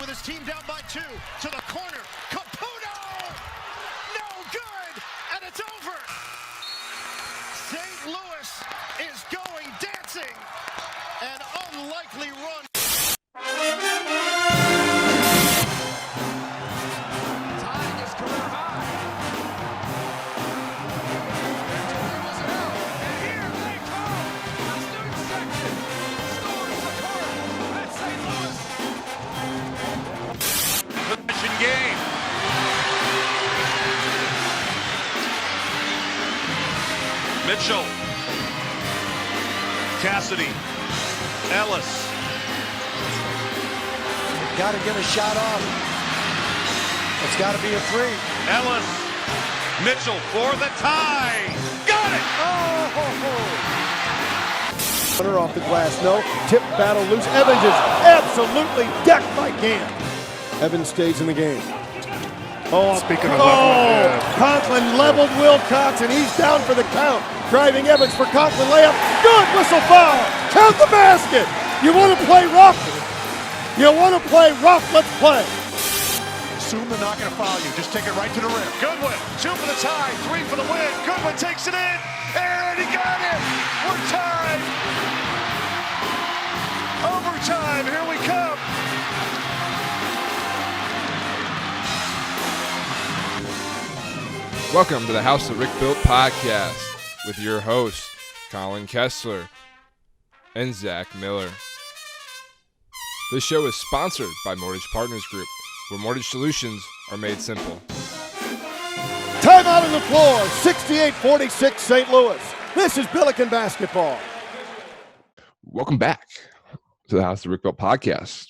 with his team down by 2 to the corner. Caputo! No good! And it's over! St. Louis is going dancing. An unlikely run. Tying his career high. Victory was held. And here they come. The student section storms the court at St. Louis. Possession game. Mitchell. Cassidy. Ellis. Got to get a shot off. It's got to be a three. Ellis. Mitchell for the tie. Got it! Runner off the glass, no. Tip battle loose. Evans is absolutely decked by Gant. Evans stays in the game. Speaking of leveling, Conklin leveled Wilcox, and he's down for the count. Driving Evans for Conklin layup. Good whistle foul. Count the basket. You want to play rough? You want to play rough? Let's play. Assume they're not going to foul you. Just take it right to the rim. Goodwin, 2 for the tie, 3 for the win. Goodwin takes it in, and he got it. We're tied. Overtime. Here we come. Welcome to the House that Rick Built podcast with your hosts, Collin Kessler and Zach Miller. This show is sponsored by Mortgage Partners Group, where mortgage solutions are made simple. Timeout on the floor. 68-46 St. Louis. This is Billiken basketball. Welcome back to the House that Rick Built podcast.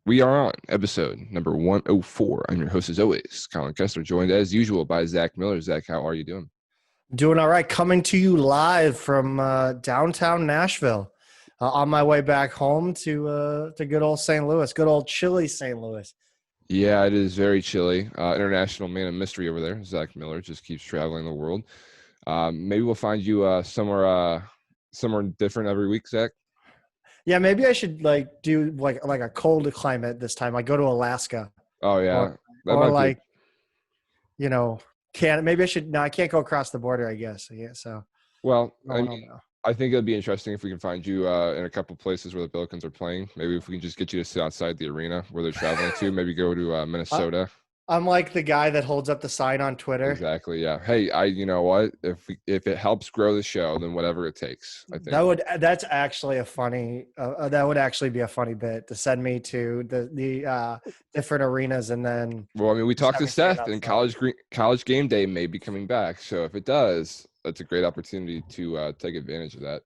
We are on episode number 104. I'm your host, as always, Collin Kessler, joined as usual by Zach Miller. Zach, how are you doing? Doing all right. Coming to you live from downtown Nashville. On my way back home to good old St. Louis, good old chilly St. Louis. Yeah, it is very chilly. International man of mystery over there, Zach Miller, just keeps traveling the world. Maybe we'll find you somewhere different every week, Zach. Yeah, maybe I should do like a cold climate this time. Like go to Alaska. Oh yeah, or like, maybe I should. No, I can't go across the border. I guess. Yeah. So. Well, I think it'd be interesting if we can find you in a couple places where the Billikens are playing. Maybe if we can just get you to sit outside the arena where they're traveling to. Maybe go to Minnesota. I'm like the guy that holds up the sign on Twitter. Exactly. Yeah. Hey, you know what? If it helps grow the show, then whatever it takes. I think that's actually a funny. That would actually be a funny bit to send me to the different arenas and then. Well, I mean, we talked to Seth, and college game day may be coming back. So if it does, that's a great opportunity to take advantage of that.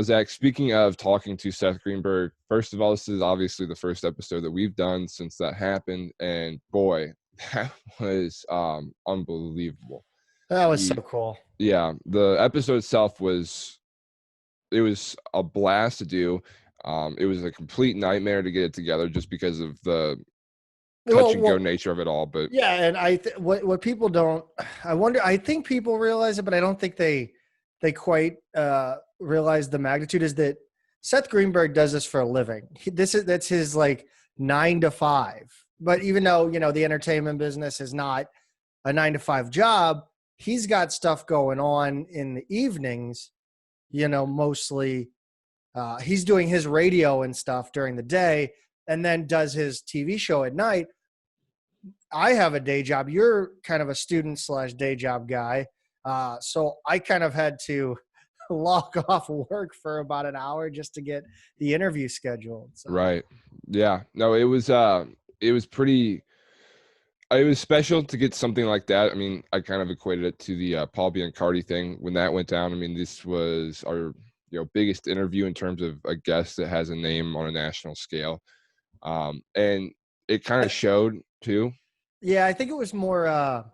Zach, speaking of talking to Seth Greenberg, first of all, this is obviously the first episode that we've done since that happened. And boy, that was unbelievable. That was so cool. Yeah. The episode itself was a blast to do. It was a complete nightmare to get it together just because of the touch and go nature of it all. But yeah. And what people don't, I think people realize it, but I don't think they quite realize the magnitude is that Seth Greenberg does this for a living. That's his 9 to 5. But even though, the entertainment business is not a 9 to 5 job, he's got stuff going on in the evenings, mostly he's doing his radio and stuff during the day and then does his TV show at night. I have a day job. You're kind of a student / day job guy. So I kind of had to log off work for about an hour just to get the interview scheduled. So. Right. Yeah. No, it was special to get something like that. I mean, I kind of equated it to the Paul Biancardi thing when that went down. I mean, this was our biggest interview in terms of a guest that has a name on a national scale. And it kind of showed too. Yeah, I think it was more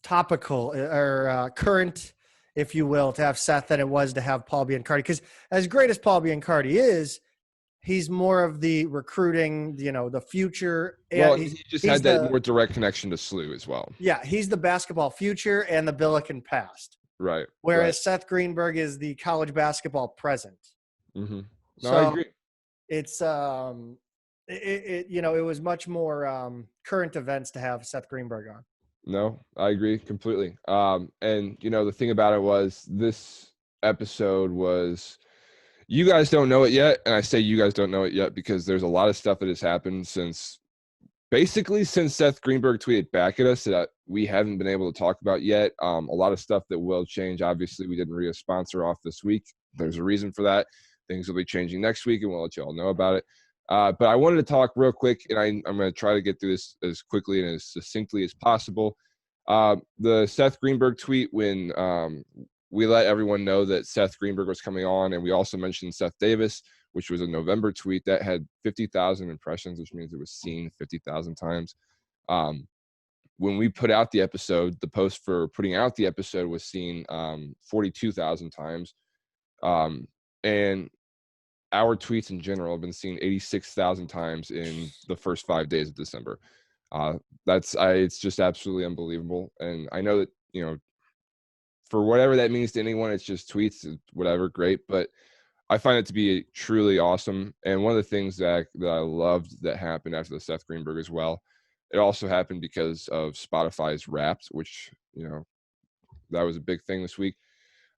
topical or current, if you will, to have Seth than it was to have Paul Biancardi. Because as great as Paul Biancardi is, he's more of the recruiting, the future. Well, he just had that more direct connection to SLU as well. Yeah, he's the basketball future and the Billiken past. Right. Whereas Seth Greenberg is the college basketball present. Mm-hmm. No, So, I agree. it's it was much more current events to have Seth Greenberg on. No, I agree completely. And the thing about it was this episode was, you guys don't know it yet, and I say you guys don't know it yet because there's a lot of stuff that has happened since Seth Greenberg tweeted back at us that we haven't been able to talk about yet. A lot of stuff that will change. Obviously, we didn't read a sponsor off this week. There's a reason for that. Things will be changing next week, and we'll let you all know about it. But I wanted to talk real quick, and I'm going to try to get through this as quickly and as succinctly as possible. The Seth Greenberg tweet when we let everyone know that Seth Greenberg was coming on, and we also mentioned Seth Davis, which was a November tweet that had 50,000 impressions, which means it was seen 50,000 times. When we put out the episode, the post for putting out the episode was seen 42,000 times. And our tweets in general have been seen 86,000 times in the first 5 days of December. It's just absolutely unbelievable. And I know that, for whatever that means to anyone, it's just tweets, whatever, great. But I find it to be truly awesome. And one of the things that I loved that happened after the Seth Greenberg as well, it also happened because of Spotify's Wrapped, which, that was a big thing this week.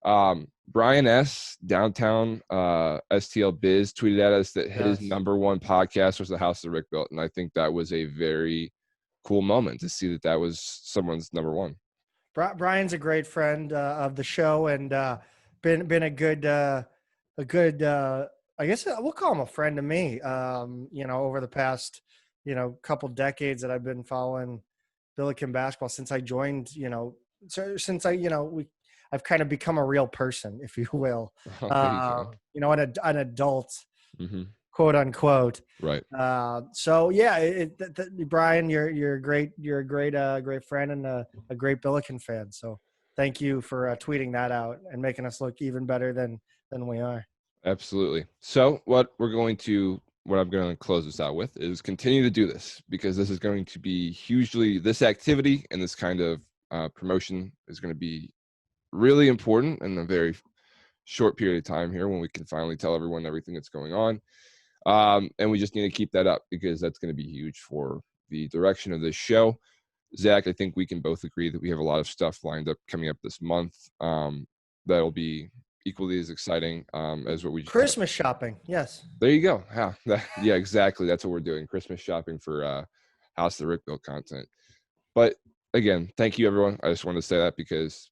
Brian S. Downtown STL Biz tweeted at us that his number one podcast was The House that Rick Built. And I think that was a very cool moment to see that was someone's number one. Brian's a great friend of the show and been a good I guess we'll call him a friend to me. Over the past couple decades that I've been following Billiken basketball since I joined. I've kind of become a real person, if you will. An adult. Mm-hmm. Quote unquote. Right. Brian, you're a great friend and a great Billiken fan. So thank you for tweeting that out and making us look even better than we are. Absolutely. So what I'm going to close this out with is continue to do this, because this is going to be this activity and this kind of promotion is going to be really important in a very short period of time here when we can finally tell everyone everything that's going on. And we just need to keep that up because that's going to be huge for the direction of this show. Zach, I think we can both agree that we have a lot of stuff lined up coming up this month that'll be equally as exciting as what we just Christmas shopping. Yes. There you go. Yeah, exactly. That's what we're doing. Christmas shopping for House that Rick Built content. But again, thank you, everyone. I just wanted to say that because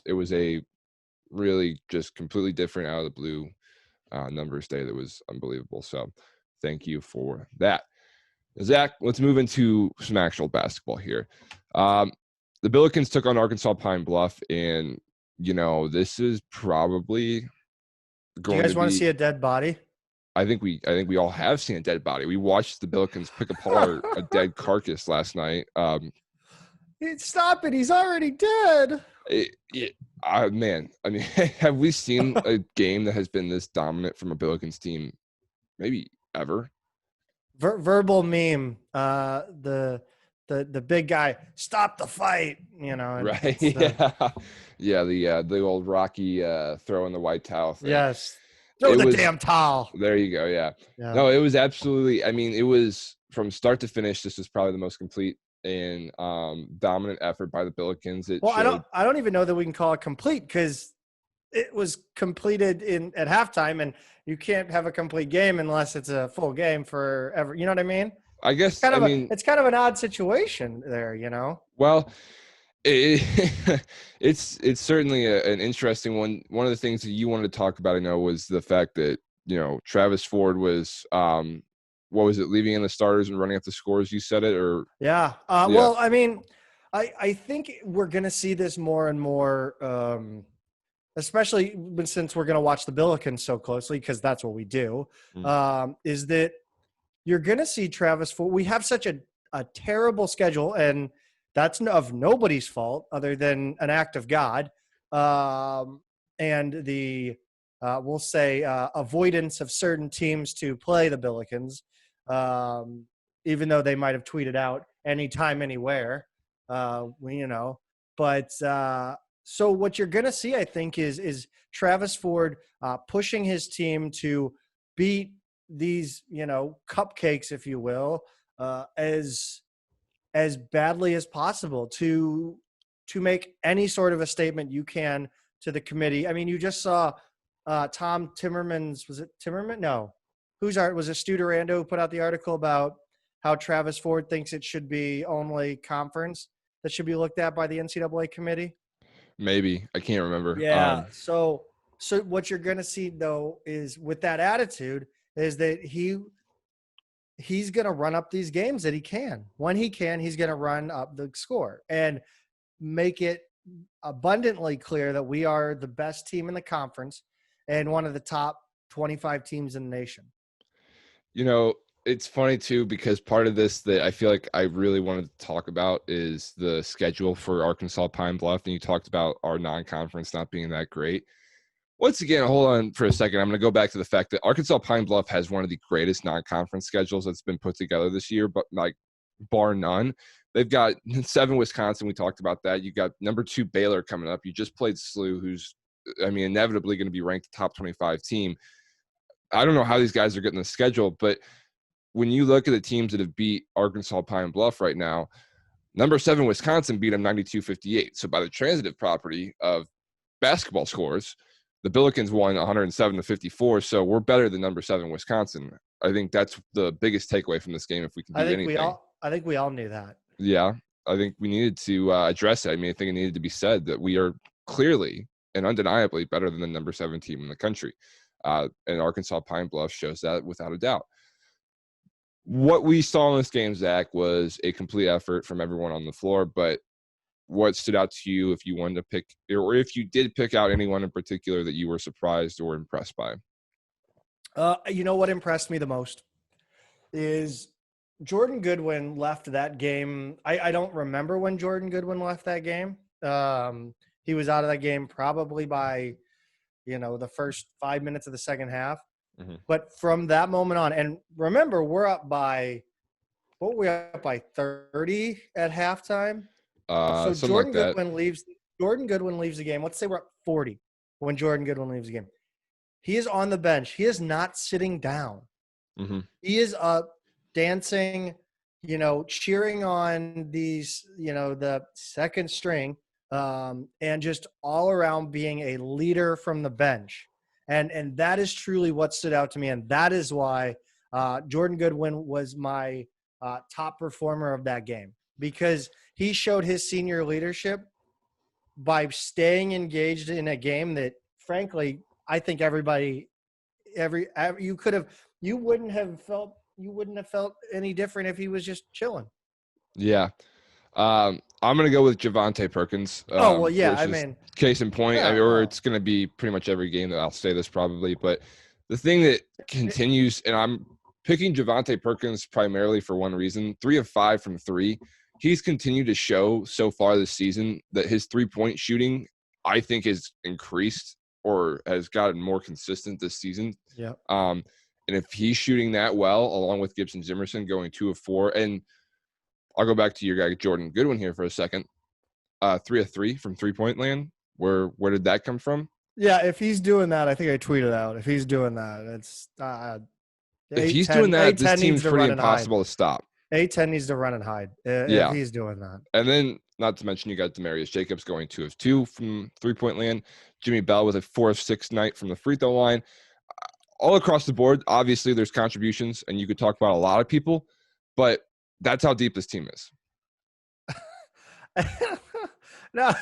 it was a really just completely different out of the blue numbers day that was unbelievable. So thank you for that. Zach, let's move into some actual basketball here. The Billikens took on Arkansas Pine Bluff, and this is probably going to be. Do you guys want to see a dead body? I think we all have seen a dead body. We watched the Billikens pick apart a dead carcass last night. Stop it! He's already dead. Man, I mean, have we seen a game that has been this dominant from a Billikens team maybe ever? Verbal meme. The big guy, stop the fight. Right? Yeah. The old Rocky throwing the white towel thing. Yes. Throw the damn towel. There you go. Yeah. No, it was absolutely. I mean, it was from start to finish. This was probably the most complete and dominant effort by the Billikens. I don't even know that we can call it complete because it was completed at halftime, and you can't have a complete game unless it's a full game forever. You know what I mean? I guess. It's kind of an odd situation there. Well, it's certainly an interesting one. One of the things that you wanted to talk about, I know, was the fact that Travis Ford was what was it, leaving in the starters and running up the scores? You said it, or yeah. Well, I mean, I think we're going to see this more and more, especially since we're going to watch the Billikens so closely because that's what we do. Is that you're going to see Travis Ford. We have such a terrible schedule, and that's of nobody's fault other than an act of God, and the we'll say avoidance of certain teams to play the Billikens. Even though they might have tweeted out anytime, anywhere, but so what you're going to see, I think, is Travis Ford pushing his team to beat these, cupcakes, if you will, as badly as possible to make any sort of a statement you can to the committee. I mean, you just saw Tom Timmerman's, was it Timmerman? No. Was it Stu Durando who put out the article about how Travis Ford thinks it should be only conference that should be looked at by the NCAA committee? Maybe. I can't remember. Yeah. So what you're going to see, though, is with that attitude is that he's going to run up these games that he can. When he can, he's going to run up the score and make it abundantly clear that we are the best team in the conference and one of the top 25 teams in the nation. It's funny too, because part of this that I feel like I really wanted to talk about is the schedule for Arkansas Pine Bluff. And you talked about our non-conference not being that great. Once again, hold on for a second. I'm going to go back to the fact that Arkansas Pine Bluff has one of the greatest non-conference schedules that's been put together this year, but like bar none. They've got 7 Wisconsin. We talked about that. You got number 2 Baylor coming up. You just played SLU, who's, inevitably going to be ranked top 25 team. I don't know how these guys are getting the schedule, but when you look at the teams that have beat Arkansas Pine Bluff right now, number 7 Wisconsin beat them 92-58. So by the transitive property of basketball scores, the Billikens won 107-54. So we're better than number 7 Wisconsin. I think that's the biggest takeaway from this game. If we can do anything, I think we all knew that. Yeah, I think we needed to address it. I think it needed to be said that we are clearly and undeniably better than the number 7 team in the country. And Arkansas Pine Bluff shows that without a doubt. What we saw in this game, Zach, was a complete effort from everyone on the floor. But what stood out to you, if you wanted to pick, or if you did pick out anyone in particular that you were surprised or impressed by? What impressed me the most is Jordan Goodwin left that game. I don't remember when Jordan Goodwin left that game. He was out of that game probably by, the first 5 minutes of the second half. Mm-hmm. But from that moment on, and remember, we're up by, what were we up by, 30 at halftime? So Jordan Goodwin leaves the game. Let's say we're up 40 when Jordan Goodwin leaves the game. He is on the bench. He is not sitting down. Mm-hmm. He is up dancing, cheering on these, the second string, and just all around being a leader from the bench. And that is truly what stood out to me. And that is why Jordan Goodwin was my top performer of that game, because he showed his senior leadership by staying engaged in a game that, frankly, I think you wouldn't have felt any different if he was just chilling. Yeah. I'm going to go with Javonte Perkins. Case in point, it's going to be pretty much every game that I'll say this probably. But the thing that continues, and I'm picking Javonte Perkins primarily for one reason, 3 of 5 from 3. He's continued to show so far this season that his 3-point shooting, I think, has increased or has gotten more consistent this season. Yeah. And if he's shooting that well, along with Gibson Jimerson going 2 of 4, and I'll go back to your guy Jordan Goodwin here for a second. 3 of 3 from 3-point land. Where did that come from? Yeah, if he's doing that, I think I tweeted out. If he's doing that, it's if he's doing that, this team's pretty impossible to stop. A-10 needs to run and hide if he's doing that. And then, not to mention, you got Demarius Jacobs going 2 of 2 from 3-point land. Jimmy Bell with a 4 of 6 night from the free throw line. All across the board, obviously, there's contributions, and you could talk about a lot of people, but that's how deep this team is. No,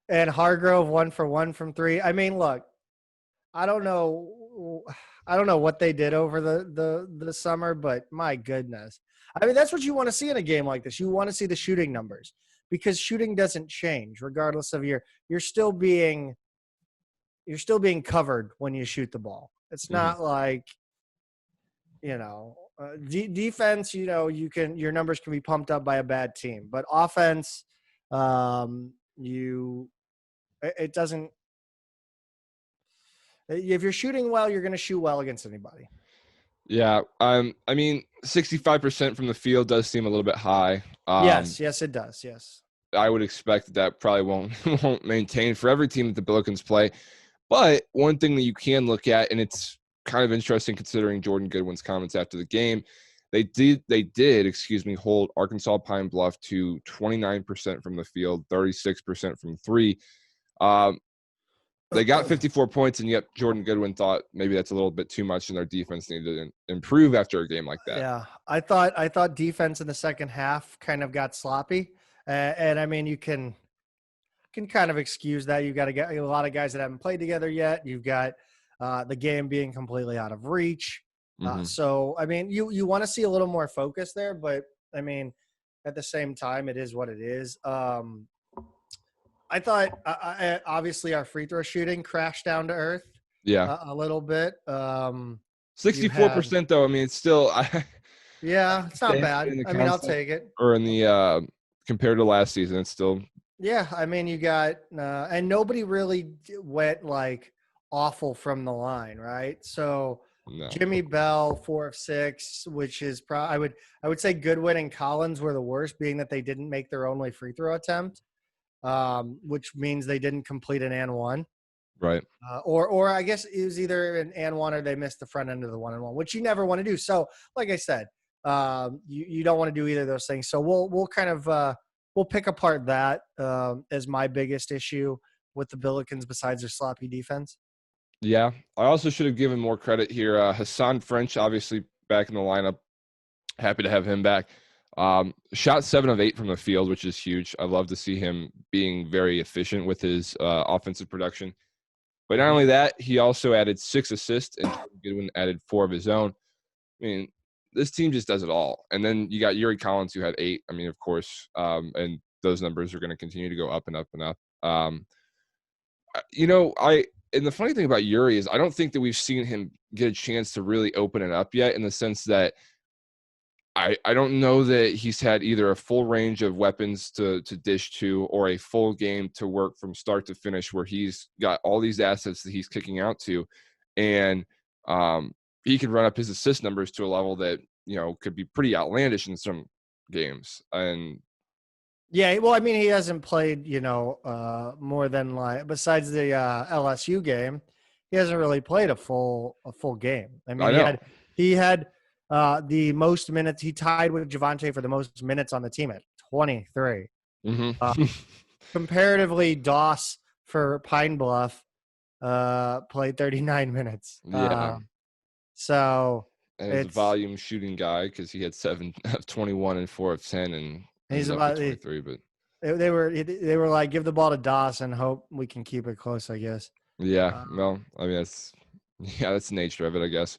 and Hargrove 1 for 1 from 3. Look, I don't know what they did over the summer, but my goodness. That's what you want to see in a game like this. You want to see the shooting numbers, because shooting doesn't change regardless of you're still being covered when you shoot the ball. It's not like, defense, your numbers can be pumped up by a bad team, but offense, it doesn't. If you're shooting well, you're going to shoot well against anybody. Yeah. 65% from the field does seem a little bit high. Yes, it does. Yes. I would expect that probably won't maintain for every team that the Billikens play. But one thing that you can look at, and it's kind of interesting considering Jordan Goodwin's comments after the game. They did, hold Arkansas Pine Bluff to 29% from the field, 36% from three. They got 54 points, and yet Jordan Goodwin thought maybe that's a little bit too much, and their defense needed to improve after a game like that. Yeah, I thought defense in the second half kind of got sloppy, and I mean you can kind of excuse that. You've got a lot of guys that haven't played together yet. You've got the game being completely out of reach. So, I mean, you want to see a little more focus there, but, I mean, at the same time, it is what it is. I thought, obviously, our free throw shooting crashed down to earth a little bit. 64%, though, I mean, it's still – yeah, it's not bad. I mean, I'll take it. Or in the compared to last season, it's still – yeah, I mean, you got and nobody really went, like, awful from the line, right? So – no. Jimmy Bell, 4 of 6, which is I would say Goodwin and Collins were the worst, being that they didn't make their only free throw attempt, which means they didn't complete an and one. Right. Or I guess it was either an and one or they missed the front end of the 1-and-1, which you never want to do. So, like I said, you don't want to do either of those things. So we'll kind of we'll pick apart that as my biggest issue with the Billikens besides their sloppy defense. Yeah, I also should have given more credit here. Hassan French, obviously back in the lineup. Happy to have him back. Shot 7 of 8 from the field, which is huge. I love to see him being very efficient with his offensive production. But not only that, he also added 6 assists, and Goodwin added 4 of his own. I mean, this team just does it all. And then you got Yuri Collins, who had 8. I mean, of course, and those numbers are going to continue to go up and up and up. And the funny thing about Yuri is I don't think that we've seen him get a chance to really open it up yet, in the sense that I don't know that he's had either a full range of weapons to dish to, or a full game to work from start to finish, where he's got all these assets that he's kicking out to. And he can run up his assist numbers to a level that, could be pretty outlandish in some games. And yeah, well, I mean, he hasn't played, more than besides the LSU game, he hasn't really played a full game. I mean, he had the most minutes. He tied with Javante for the most minutes on the team at 23. Comparatively, Doss for Pine Bluff played 39 minutes. Yeah. So and he's a volume shooting guy, because he had 7 of 21 and 4 of 10, and he's about 23. But they were like, give the ball to Doss and hope we can keep it close, I guess. Yeah. Well, I mean, that's the nature of it, I guess.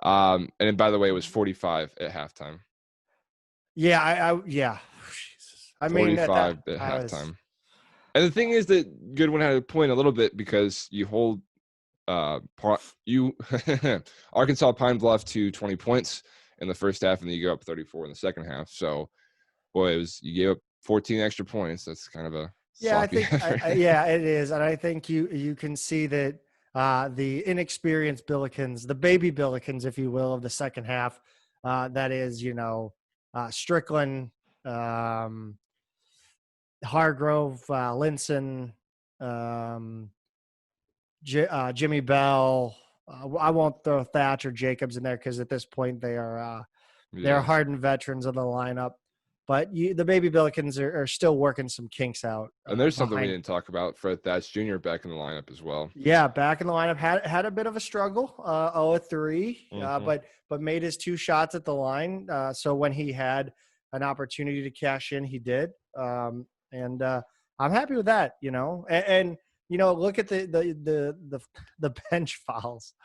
And then, by the way, it was 45 at halftime. Yeah, yeah. Jesus. I mean, 45 at halftime. And the thing is that Goodwin had a point a little bit, because you hold Arkansas Pine Bluff to 20 points in the first half, and then you go up 34 in the second half. So, boy, you gave up 14 extra points. That's kind of a I think it is, and I think you can see that the inexperienced Billikens, the baby Billikens, if you will, of the second half. That is, Strickland, Hargrove, Linson, Jimmy Bell. I won't throw Thatch or Jacobs in there, because at this point they're hardened veterans of the lineup. But the baby Billikens are still working some kinks out. And there's something we didn't talk about. Fred Thatch Jr. back in the lineup as well. Yeah, back in the lineup. Had a bit of a struggle, 0-3, but made his 2 shots at the line. So when he had an opportunity to cash in, he did. And I'm happy with that, And look at the bench fouls.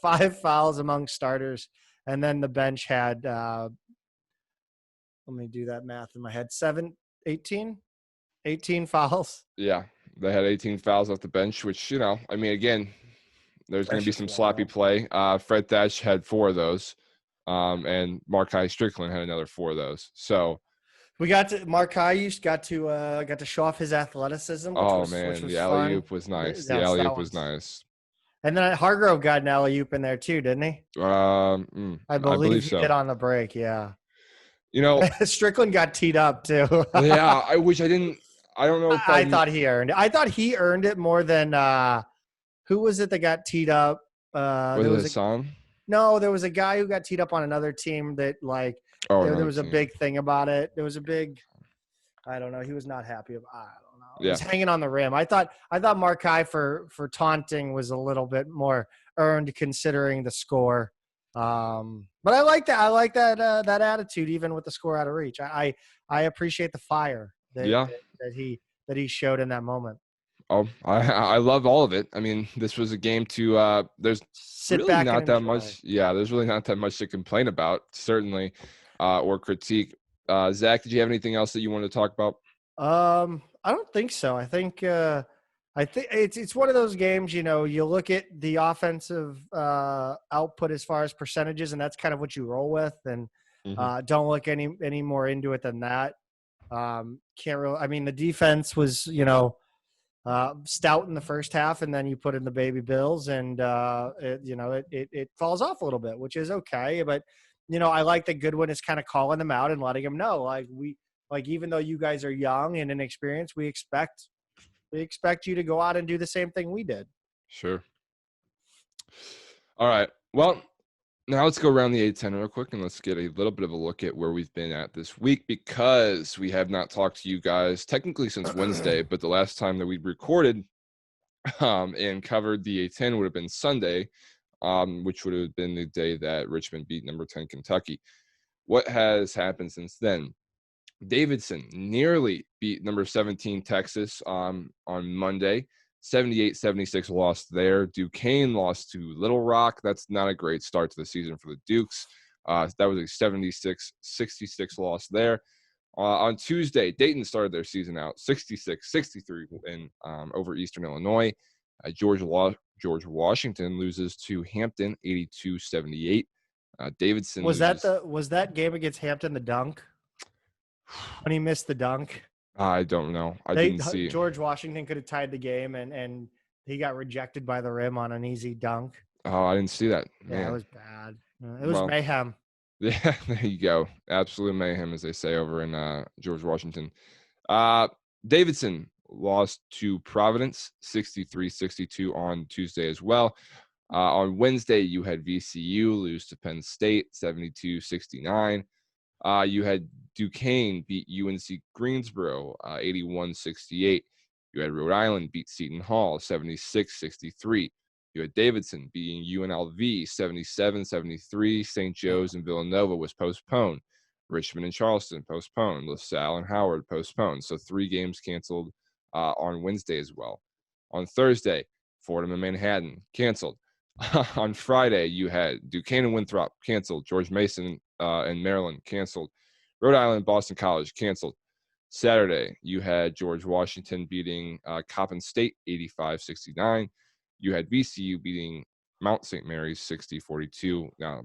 5 fouls among starters, and then the bench had let me do that math in my head. 18 fouls. Yeah, they had 18 fouls off the bench, which, I mean, again, there's going to be some sloppy play. Fred Thatch had 4 of those, and Markai Strickland had another 4 of those. So we got to Markai got to show off his athleticism. Which was the alley-oop was nice. The alley-oop was nice. And then Hargrove got an alley-oop in there too, didn't he? I believe he did on the break. Yeah. Strickland got teed up too. Yeah, I wish I didn't. I don't know if I thought he earned it. I thought he earned it more than who was it that got teed up? Was there it was a Hassan? no, there was a guy who got teed up on another team that like Oh, there another was a team. big thing about it. There was a big, I don't know. He was not happy. I don't know. He was Yeah. hanging on the rim. I thought Markai for taunting was a little bit more earned considering the score. But I like that. I like that attitude, even with the score out of reach. I appreciate the fire Yeah. that he showed in that moment. Oh, I love all of it. I mean, this was a game to there's Sit really back and not that enjoy. much. Yeah, there's really not that much to complain about, certainly, or critique. Zach, did you have anything else that you wanted to talk about? I don't think so. I think it's one of those games, you know, you look at the offensive output as far as percentages, and that's kind of what you roll with, and don't look any more into it than that. Can't really. I mean, the defense was, you know, stout in the first half, and then you put in the baby Bills, and it falls off a little bit, which is okay. But you know, I like that Goodwin is kind of calling them out and letting them know, like even though you guys are young and inexperienced, we expect you to go out and do the same thing we did. Sure. All right. Well, now let's go around the A10 real quick, and let's get a little bit of a look at where we've been at this week, because we have not talked to you guys technically since Wednesday, but the last time that we recorded and covered the A10 would have been Sunday, which would have been the day that Richmond beat number 10 Kentucky. What has happened since then? Davidson nearly beat number 17 Texas on Monday. 78-76 loss there. Duquesne lost to Little Rock. That's not a great start to the season for the Dukes. That was a 76-66 loss there. On Tuesday, Dayton started their season out 66-63 win over Eastern Illinois. George Washington loses to Hampton 82-78. Davidson Was loses. was that game against Hampton the dunk when he missed the dunk? I don't know. I didn't see. George Washington could have tied the game, and he got rejected by the rim on an easy dunk. Oh, I didn't see that. Man. Yeah, it was bad. It was mayhem. Yeah, there you go. Absolute mayhem, as they say over in George Washington. Davidson lost to Providence 63-62 on Tuesday as well. On Wednesday, you had VCU lose to Penn State 72-69. You had Duquesne beat UNC Greensboro 81-68. You had Rhode Island beat Seton Hall 76-63. You had Davidson beating UNLV 77-73. St. Joe's and Villanova was postponed. Richmond and Charleston postponed. LaSalle and Howard postponed. So 3 games canceled on Wednesday as well. On Thursday, Fordham and Manhattan canceled. On Friday, you had Duquesne and Winthrop canceled. George Mason and Maryland canceled. Rhode Island, Boston College canceled. Saturday, you had George Washington beating Coppin State 85-69. You had VCU beating Mount St. Mary's 60-42. Now,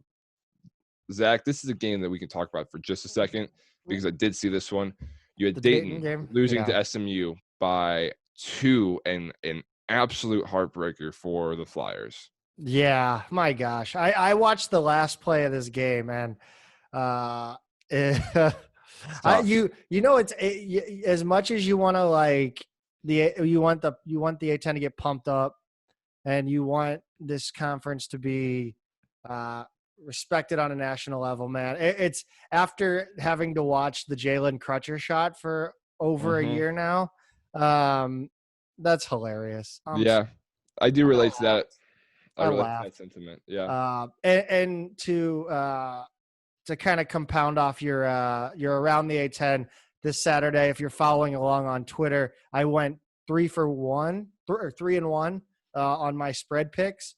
Zach, this is a game that we can talk about for just a second, because I did see this one. You had Dayton game losing to SMU by 2, and an absolute heartbreaker for the Flyers. Yeah, my gosh. I watched the last play of this game, and you know, as much as you want to like you want the A10 to get pumped up, and you want this conference to be respected on a national level, man. It's after having to watch the Jalen Crutcher shot for over a year now. That's hilarious. Yeah, I do relate to that. I relate laughed. to that sentiment. Yeah. And to kind of compound off your around the A10 this Saturday, if you're following along on Twitter, I went 3-1 on my spread picks.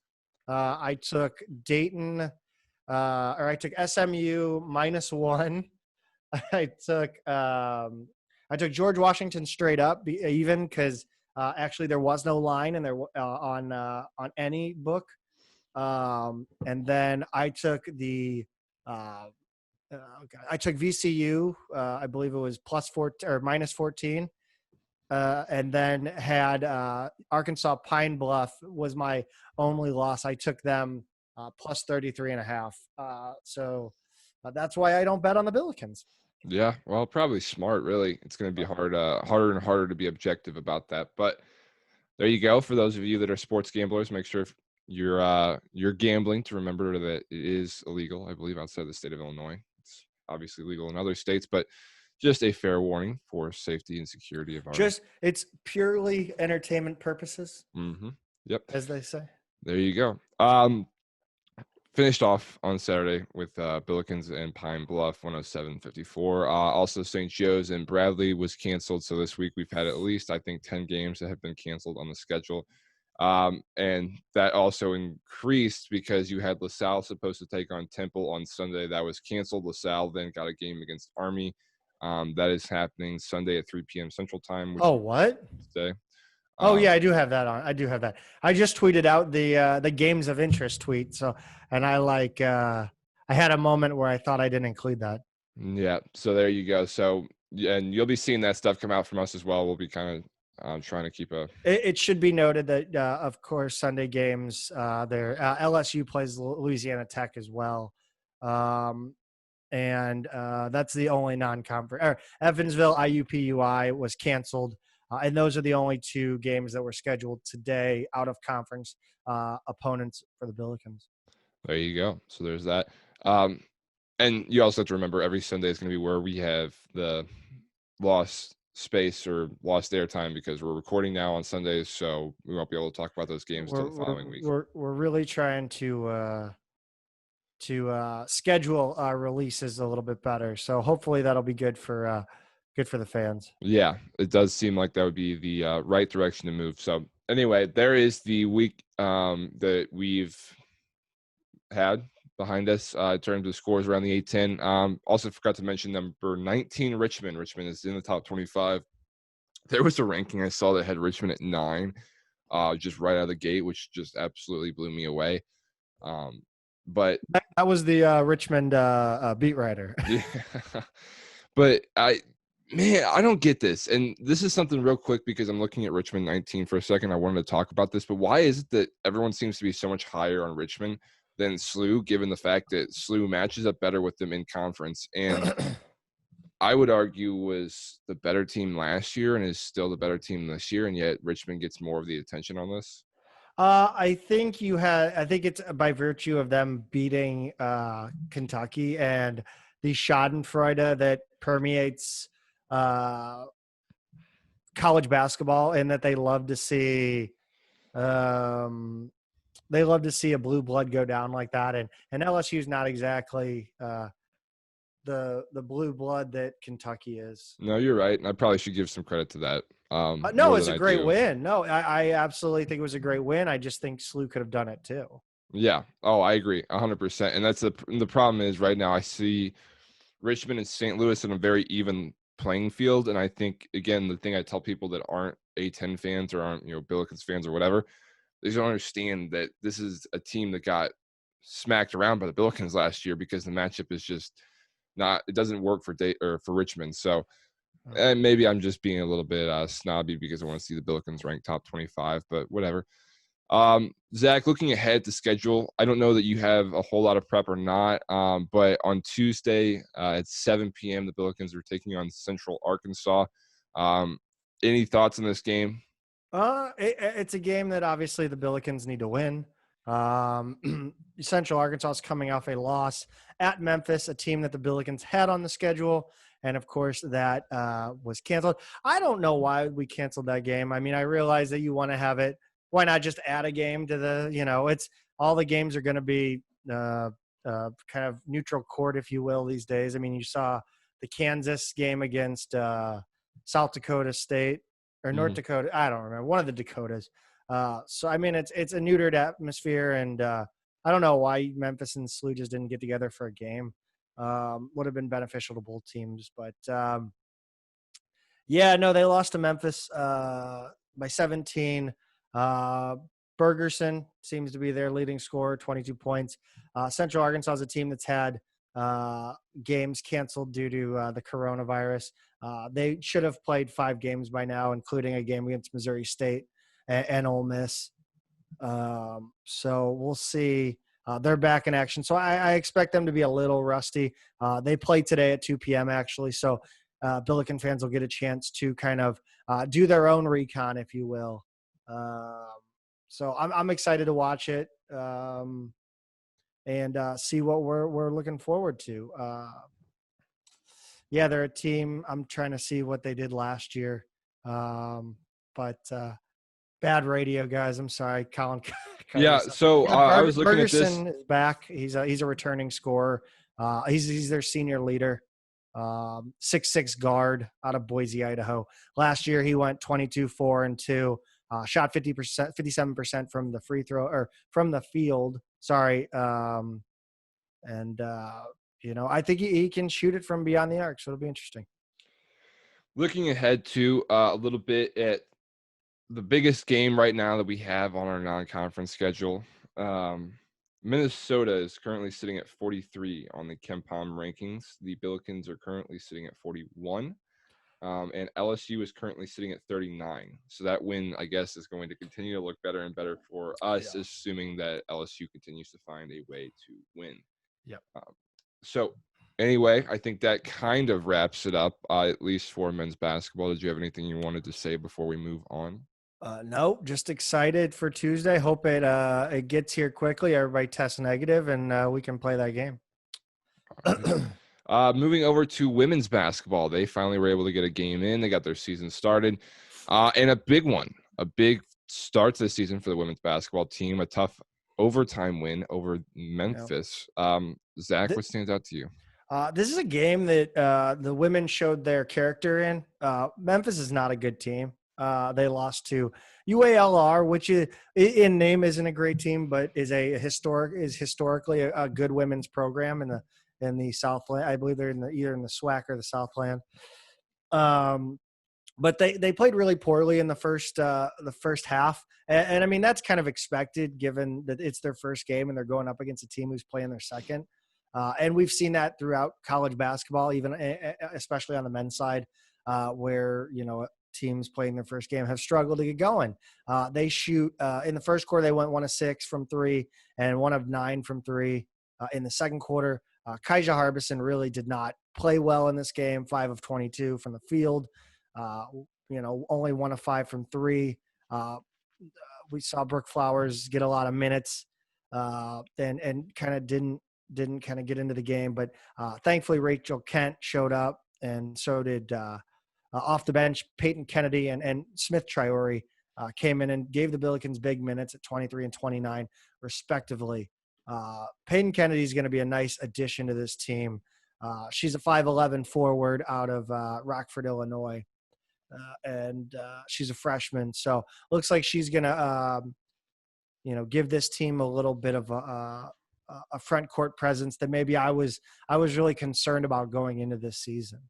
I took Dayton, or I took SMU -1. I took George Washington straight up, even because actually there was no line, and there on any book. And then I took I took VCU. I believe it was +4 or -14. And then had Arkansas Pine Bluff was my only loss. I took them +33.5. So that's why I don't bet on the Billikens. Yeah, well, probably smart, really. It's going to be harder and harder to be objective about that. But there you go. For those of you that are sports gamblers, make sure you're gambling, to remember that it is illegal, I believe, outside the state of Illinois. It's obviously legal in other states, but just a fair warning for safety and security of our. It's purely entertainment purposes, Yep. as they say. There you go. Finished off on Saturday with Billikens and Pine Bluff 107-54. Also, St. Joe's and Bradley was canceled. So this week we've had at least, I think, 10 games that have been canceled on the schedule. And that also increased because you had LaSalle supposed to take on Temple on Sunday. That was canceled. LaSalle then got a game against Army. That is happening Sunday at 3 p.m. Central Time. Which what? Today. Oh yeah, I do have that on. I do have that. I just tweeted out the games of interest tweet. So, and I had a moment where I thought I didn't include that. Yeah. So there you go. So, and you'll be seeing that stuff come out from us as well. We'll be kind of trying to keep a. It should be noted that, of course, Sunday games. LSU plays Louisiana Tech as well. And that's the only non-conference. Evansville IUPUI was canceled. And those are the only two games that were scheduled today out of conference opponents for the Billikens. There you go. So there's that. And you also have to remember every Sunday is going to be where we have the lost space or lost airtime because we're recording now on Sundays. So we won't be able to talk about those games until the following week. We're really trying to schedule our releases a little bit better. So hopefully that'll be good for the fans. Yeah, it does seem like that would be the right direction to move. So anyway, there is the week that we've had behind us in terms of scores around the A10. Also forgot to mention number 19, Richmond. Richmond is in the top 25. There was a ranking I saw that had Richmond at 9, just right out of the gate, which just absolutely blew me away. But that was the Richmond beat writer. Yeah. But I don't get this. And this is something real quick because I'm looking at Richmond 19 for a second. I wanted to talk about this, but why is it that everyone seems to be so much higher on Richmond than SLU, given the fact that SLU matches up better with them in conference? And I would argue was the better team last year and is still the better team this year, and yet Richmond gets more of the attention on this. I think it's by virtue of them beating Kentucky and the Schadenfreude that permeates college basketball, and that they love to see a blue blood go down like that. And LSU is not exactly the blue blood that Kentucky is. No, you're right. And I probably should give some credit to that. No, it's a great win. No, I absolutely think it was a great win. I just think SLU could have done it too. Yeah. Oh, I agree 100%. And that's the problem is right now I see Richmond and St. Louis in a very even playing field. And I think, again, the thing I tell people that aren't A10 fans or aren't, Billikens fans or whatever, they don't understand that this is a team that got smacked around by the Billikens last year because the matchup is just not, it doesn't work for Richmond. So, and maybe I'm just being a little bit snobby because I want to see the Billikens ranked top 25, but whatever. Zach, looking ahead to schedule, I don't know that you have a whole lot of prep or not, but on Tuesday at 7 p.m., the Billikens are taking on Central Arkansas. Any thoughts on this game? It's a game that obviously the Billikens need to win. Central Arkansas is coming off a loss at Memphis, a team that the Billikens had on the schedule. And, of course, that was canceled. I don't know why we canceled that game. I mean, I realize that you want to have it. Why not just add a game to the, it's all the games are going to be kind of neutral court, if you will, these days. I mean, you saw the Kansas game against South Dakota State or North Dakota. I don't remember. One of the Dakotas. So, I mean, it's a neutered atmosphere. And I don't know why Memphis and SLU just didn't get together for a game. Would have been beneficial to both teams. But, they lost to Memphis by 17. Bergerson seems to be their leading scorer, 22 points. Central Arkansas is a team that's had games canceled due to the coronavirus. They should have played 5 games by now, including a game against Missouri State and Ole Miss. So we'll see. They're back in action. So I expect them to be a little rusty. They play today at 2 p.m. actually. So Billiken fans will get a chance to kind of do their own recon, if you will. So I'm excited to watch it and see what we're looking forward to. Yeah, they're a team. I'm trying to see what they did last year, but bad radio, guys. I'm sorry, Colin. Yeah. So I was looking at this. Bergerson is back. He's a returning scorer. He's their senior leader. 6'6" guard out of Boise, Idaho. Last year he went 22, 4 and 2. Shot 50%, 57% from the free throw or from the field. Sorry. I think he can shoot it from beyond the arc. So it'll be interesting. Looking ahead to a little bit at the biggest game right now that we have on our non-conference schedule. Minnesota is currently sitting at 43 on the KenPom rankings. The Billikens are currently sitting at 41. And LSU is currently sitting at 39. So that win, I guess, is going to continue to look better and better for us, assuming that LSU continues to find a way to win. Yep. So anyway, I think that kind of wraps it up, at least for men's basketball. Did you have anything you wanted to say before we move on? No, just excited for Tuesday. Hope it gets here quickly. Everybody tests negative, and we can play that game. Moving over to women's basketball, they finally were able to get a game in. They got their season started, and a big one, a big start to the season for the women's basketball team. A tough overtime win over Memphis. Zach, what stands out to you? This is a game that the women showed their character in. Memphis is not a good team. They lost to UALR, which in name isn't a great team, but is historically a good women's program in the Southland. I believe they're either in the SWAC or the Southland. But they played really poorly in the first half, and I mean that's kind of expected given that it's their first game and they're going up against a team who's playing their second. And we've seen that throughout college basketball, even especially on the men's side, where teams playing their first game have struggled to get going. They shoot in the first quarter. They went 1 of 6 from 3 and 1 of 9 from 3. In the second quarter, Kaija Harbison really did not play well in this game. 5 of 22 from the field. Only 1 of 5 from 3. We saw Brooke Flowers get a lot of minutes and kind of didn't kind of get into the game. But thankfully, Rachel Kent showed up, and so did off the bench, Peyton Kennedy and Smith Triori came in and gave the Billikens big minutes at 23 and 29, respectively. Peyton Kennedy is going to be a nice addition to this team. She's a 5'11" forward out of Rockford, Illinois, and she's a freshman. So looks like she's going to, give this team a little bit of a front court presence that maybe I was really concerned about going into this season.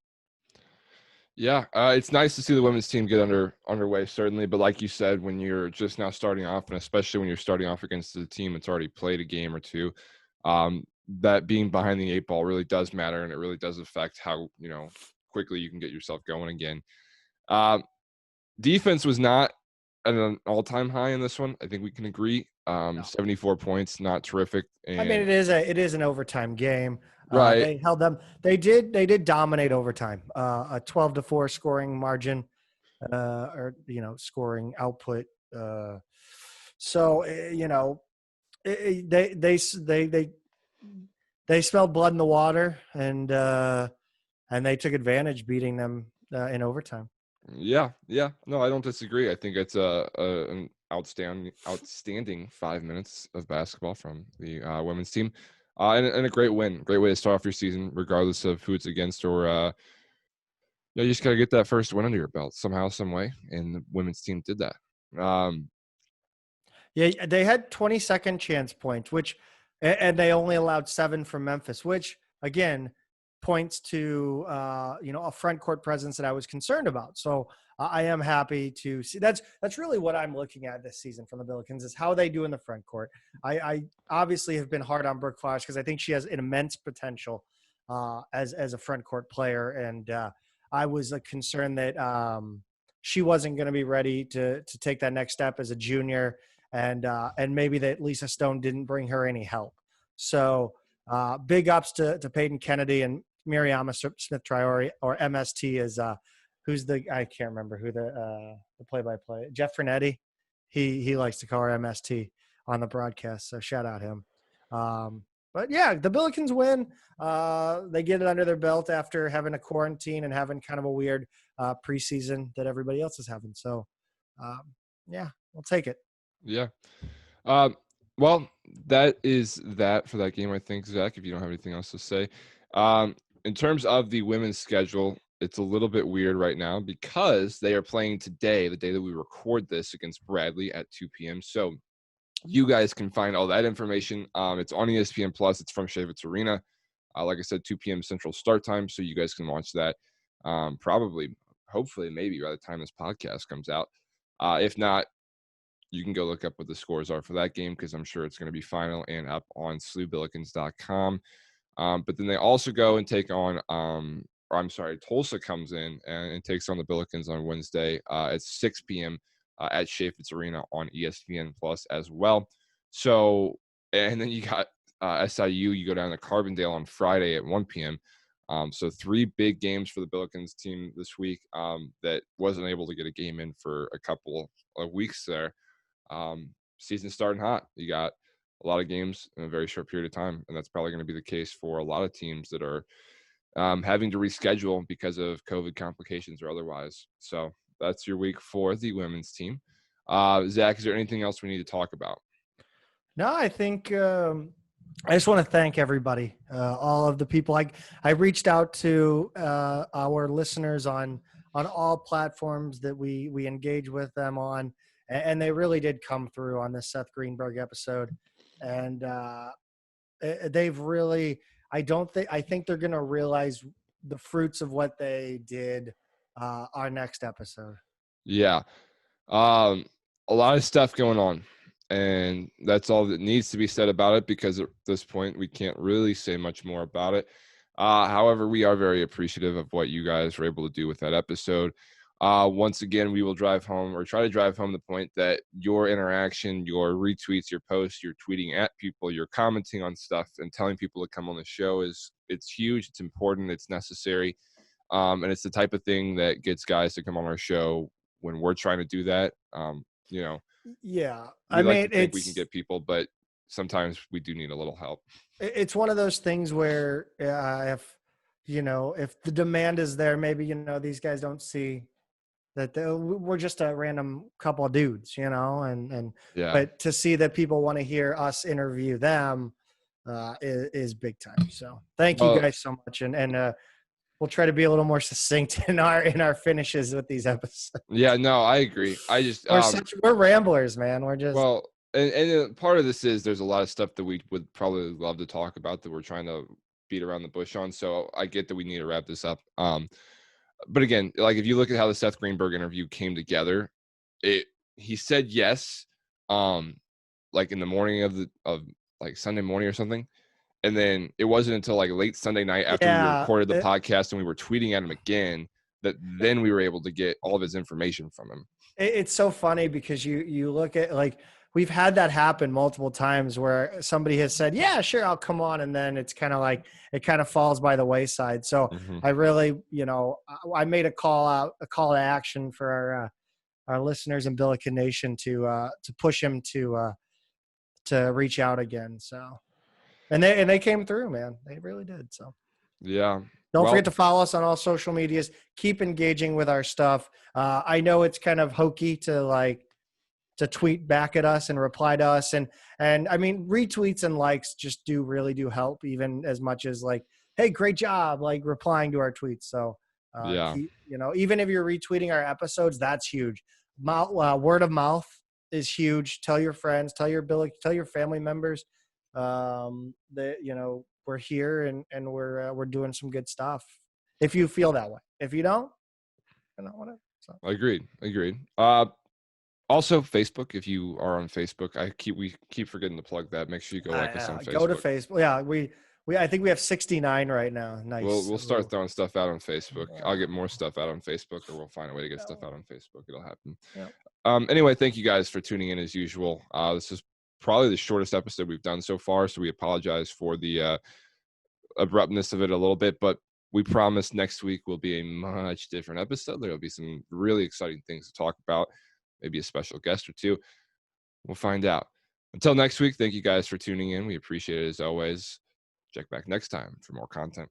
Yeah, it's nice to see the women's team get underway, certainly. But like you said, when you're just now starting off, and especially when you're starting off against a team that's already played a game or two, that being behind the 8 ball really does matter, and it really does affect how quickly you can get yourself going again. Defense was not at an all-time high in this one. I think we can agree. 74 points, not terrific. And, I mean, it is an overtime game. Right. They held them. They did dominate overtime. A 12-4 scoring margin, scoring output. They smelled blood in the water, and they took advantage, beating them in overtime. Yeah. No, I don't disagree. I think it's an outstanding 5 minutes of basketball from the women's team. And a great win. Great way to start off your season, regardless of who it's against or you just got to get that first win under your belt somehow, some way. And the women's team did that. Yeah, they had 20-second chance points, and they only allowed 7 from Memphis, which, again, points to, a front court presence that I was concerned about. So I am happy to see that's really what I'm looking at this season from the Billikens is how they do in the front court. I obviously have been hard on Brooke Flowers because I think she has an immense potential as a front court player. And I was concerned that she wasn't going to be ready to take that next step as a junior and maybe that Lisa Stone didn't bring her any help. So big ups to Peyton Kennedy and Miriam Smith Triori, or MST is I can't remember who the play-by-play, Jeff Fernetti. he likes to call her MST on the broadcast. So shout out him. But yeah, the Billikens win. They get it under their belt after having a quarantine and having kind of a weird preseason that everybody else is having. So yeah, we'll take it. Yeah. Well, that is that for that game, I think, Zach, if you don't have anything else to say. In terms of the women's schedule, it's a little bit weird right now because they are playing today, the day that we record this, against Bradley at 2 p.m. So you guys can find all that information. It's on ESPN Plus. It's from Shavitz Arena. Like I said, 2 p.m. Central start time, so you guys can watch that probably, hopefully, maybe by the time this podcast comes out. If not, you can go look up what the scores are for that game because I'm sure it's going to be final and up on slewbillikens.com. But then they also go and take on, Tulsa comes in and takes on the Billikens on Wednesday at 6 p.m. At Shavitz Arena on ESPN Plus as well. So, and then you got SIU, you go down to Carbondale on Friday at 1 p.m. So 3 big games for the Billikens team this week that wasn't able to get a game in for a couple of weeks there. Season starting hot. You got a lot of games in a very short period of time, and that's probably going to be the case for a lot of teams that are having to reschedule because of COVID complications or otherwise. So that's your week for the women's team. Zach, is there anything else we need to talk about? No, I think I just want to thank everybody, all of the people. I reached out to our listeners on all platforms that we engage with them on, and they really did come through on this Seth Greenberg episode. And they've really, I think they're going to realize the fruits of what they did our next episode. Yeah. A lot of stuff going on, and that's all that needs to be said about it because at this point we can't really say much more about it. However, we are very appreciative of what you guys were able to do with that episode. Once again, we will try to drive home the point that your interaction, your retweets, your posts, your tweeting at people, your commenting on stuff and telling people to come on the show it's huge. It's important. It's necessary. And it's the type of thing that gets guys to come on our show when we're trying to do that. Yeah. I like to think we can get people, but sometimes we do need a little help. It's one of those things where if the demand is there, maybe, these guys don't see that we're just a random couple of dudes, and yeah. But to see that people want to hear us interview them is big time. So thank you guys so much. And we'll try to be a little more succinct in our finishes with these episodes. Yeah, no, I agree. I just we're ramblers, man. We're just and part of this is there's a lot of stuff that we would probably love to talk about that we're trying to beat around the bush on. So I get that we need to wrap this up. But again, like if you look at how the Seth Greenberg interview came together, he said yes, like in the morning of like Sunday morning or something. And then it wasn't until like late Sunday night after we recorded the podcast and we were tweeting at him again that then we were able to get all of his information from him. It's so funny because you look at, like, we've had that happen multiple times where somebody has said, yeah, sure, I'll come on. And then it's kind of like, it kind of falls by the wayside. So I really, I made a call to action for our listeners in Billiken Nation to push him to reach out again. So, and they came through, man. They really did. So, yeah. Don't forget to follow us on all social medias. Keep engaging with our stuff. I know it's kind of hokey to tweet back at us and reply to us. And I mean, retweets and likes just really do help, even as much as like, hey, great job, like replying to our tweets. So, even if you're retweeting our episodes, that's huge. Word of mouth is huge. Tell your friends, tell your family members that, we're here and we're doing some good stuff. If you feel that way, if you don't, whatever. So. Agreed. Also, Facebook. If you are on Facebook, we keep forgetting to plug that. Make sure you go like us on Facebook. Go to Facebook. Yeah, I think we have 69 right now. Nice. We'll start throwing stuff out on Facebook. I'll get more stuff out on Facebook, or we'll find a way to get stuff out on Facebook. It'll happen. Yeah. Anyway, thank you guys for tuning in as usual. This is probably the shortest episode we've done so far, so we apologize for the abruptness of it a little bit, but we promise next week will be a much different episode. There'll be some really exciting things to talk about. maybe a special guest or two. We'll find out. Until next week, thank you guys for tuning in. We appreciate it as always. Check back next time for more content.